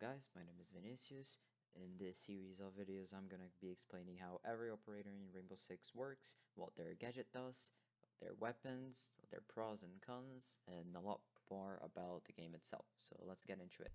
guys, my name is Vinicius. In this series of videos, I'm gonna be explaining how every operator in Rainbow Six works, what their gadget does, their weapons, their pros and cons, and a lot more about the game itself. So let's get into it.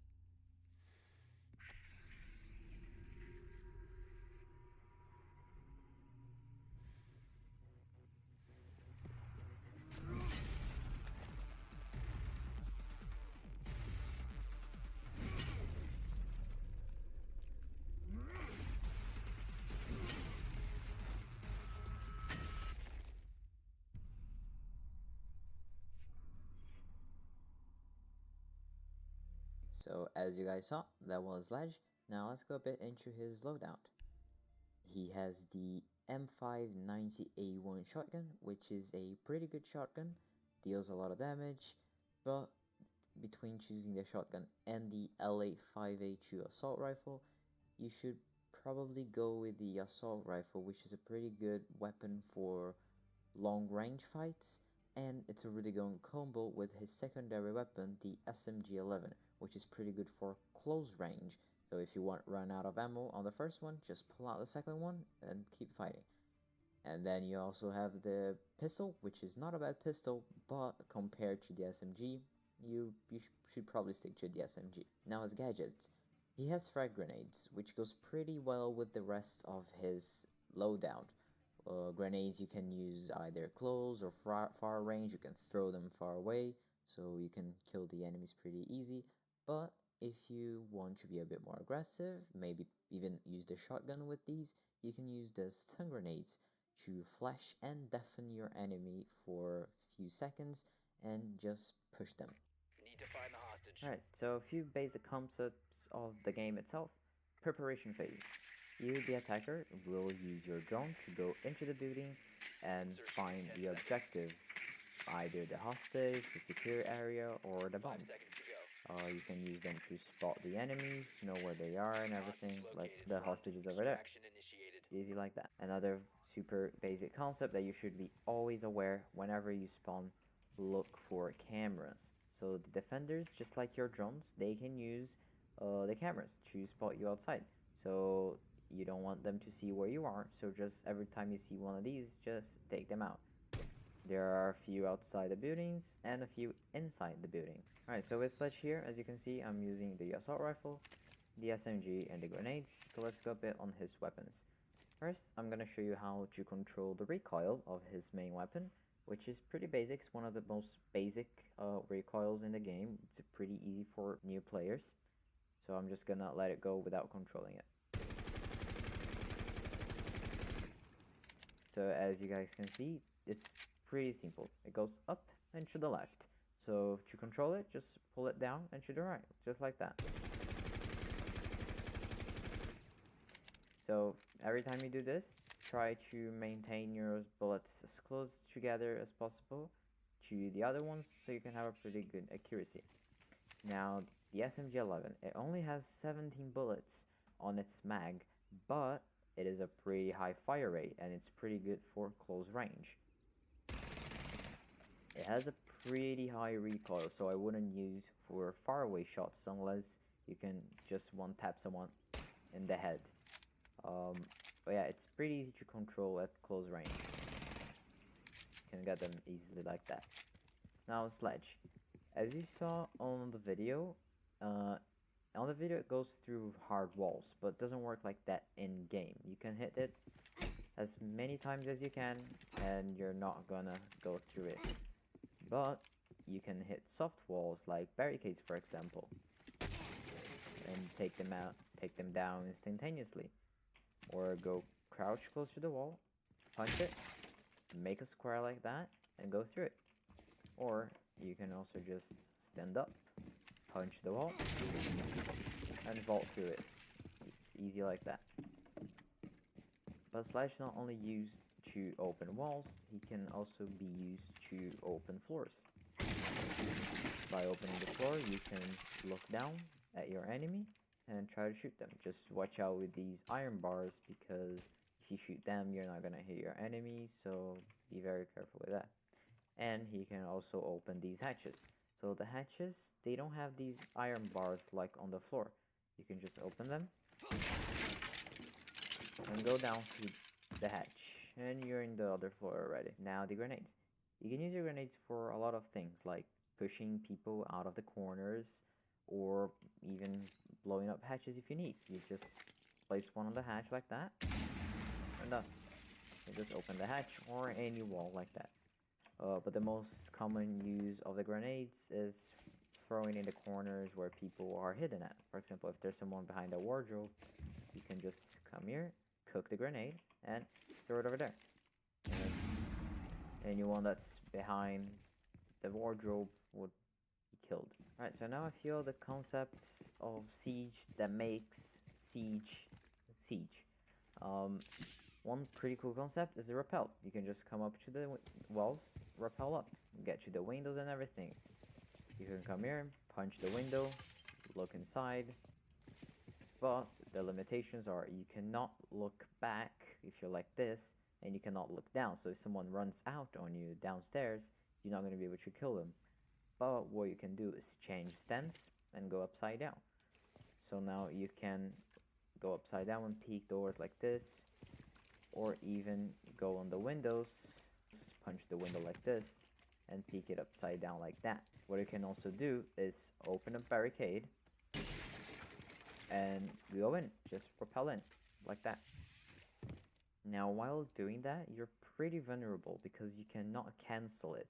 So as you guys saw, that was Sledge. Now let's go a bit into his loadout. He has the M590A1 shotgun, which is a pretty good shotgun, deals a lot of damage, but between choosing the shotgun and the L85A2 assault rifle, you should probably go with the assault rifle, which is a pretty good weapon for long range fights, and it's a really good combo with his secondary weapon, the SMG-11, which is pretty good for close range. So if you want run out of ammo on the first one, just pull out the second one and keep fighting. And then you also have the pistol, which is not a bad pistol, but compared to the SMG, you should probably stick to the SMG. Now as gadgets, he has frag grenades, which goes pretty well with the rest of his loadout. Grenades you can use either close or far range, you can throw them far away, so you can kill the enemies pretty easy, but if you want to be a bit more aggressive, maybe even use the shotgun with these, you can use the stun grenades to flash and deafen your enemy for a few seconds and just push them. Need to find the hostage. Alright, so a few basic concepts of the game itself. Preparation phase. You, the attacker, will use your drone to go into the building and find the objective, either the hostage, the secure area, or the 5 bombs. seconds to go. You can use them to spot the enemies, know where they are and everything, like Located the front. hostages over there. Extraction initiated. Easy like that. Another super basic concept that you should be always aware whenever you spawn, look for cameras. So the defenders, just like your drones, they can use the cameras to spot you outside. So you don't want them to see where you are, so just every time you see one of these, just take them out. There are a few outside the buildings and a few inside the building. Alright, so with Sledge here, as you can see, I'm using the assault rifle, the SMG, and the grenades, so let's go a bit on his weapons. First, I'm gonna show you how to control the recoil of his main weapon, which is pretty basic. It's one of the most basic recoils in the game. It's pretty easy for new players, so I'm just gonna let it go without controlling it. So as you guys can see, it's pretty simple. It goes up and to the left. So to control it, just pull it down and to the right, just like that. So every time you do this, try to maintain your bullets as close together as possible to the other ones so you can have a pretty good accuracy. Now the SMG-11, it only has 17 bullets on its mag, but it is a pretty high fire rate and it's pretty good for close range. It has a pretty high recoil, so I wouldn't use for far away shots unless you can just one tap someone in the head. But yeah, it's pretty easy to control at close range. You can get them easily like that. Now Sledge. As you saw on the video, it goes through hard walls, but doesn't work like that in game. You can hit it as many times as you can, and you're not gonna go through it. But you can hit soft walls like barricades, for example, and take them down instantaneously. Or go crouch close to the wall, punch it, make a square like that, and go through it. Or you can also just stand up, punch the wall, and vault through it. Easy like that. But Sledge is not only used to open walls, he can also be used to open floors. By opening the floor, you can look down at your enemy and try to shoot them. Just watch out with these iron bars, because if you shoot them, you're not gonna hit your enemy, so be very careful with that. And he can also open these hatches. So the hatches, they don't have these iron bars like on the floor. you can just open them and go down to the hatch, and you're in the other floor already. Now the grenades. You can use your grenades for a lot of things, like pushing people out of the corners, or even blowing up hatches if you need. You just place one on the hatch like that, and done. You just open the hatch or any wall like that. But the most common use of the grenades is throwing in the corners where people are hidden at. For example, if there's someone behind a wardrobe, you can just come here, cook the grenade, and throw it over there. And anyone that's behind the wardrobe would be killed. Alright, so now I feel the concepts of siege that makes siege siege. One pretty cool concept is the rappel. You can just come up to the walls, rappel up, get to the windows and everything. You can come here, punch the window, look inside, but the limitations are you cannot look back if you're like this, and you cannot look down. So if someone runs out on you downstairs, you're not going to be able to kill them. But what you can do is change stance and go upside down. So now you can go upside down and peek doors like this, or even go on the windows, just punch the window like this and peek it upside down like that. What you can also do is open a barricade and go in, just propel in like that. Now while doing that, you're pretty vulnerable because you cannot cancel it.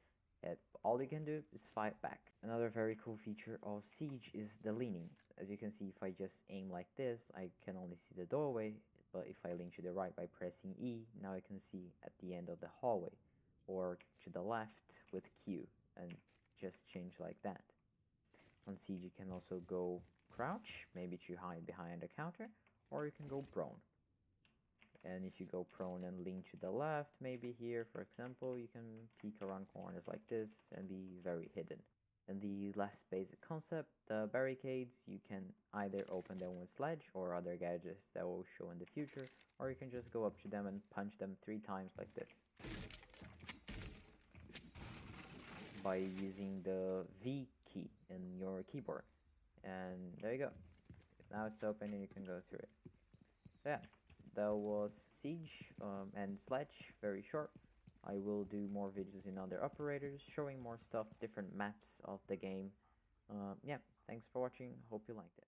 All you can do is fight back. Another very cool feature of Siege is the leaning. As you can see, if I just aim like this, I can only see the doorway, but if I lean to the right by pressing E, now I can see at the end of the hallway, or to the left with Q, and just change like that. On Siege you can also go crouch, maybe to hide behind a counter, or you can go prone. And if you go prone and lean to the left, maybe here for example, you can peek around corners like this and be very hidden. And the last basic concept, the barricades, you can either open them with Sledge or other gadgets that will show in the future, or you can just go up to them and punch them 3 times like this by using the V key in your keyboard. And there you go. Now it's open and you can go through it. So yeah, that was Siege and Sledge, very short. I will do more videos in other operators, showing more stuff, different maps of the game. Yeah, thanks for watching, hope you liked it.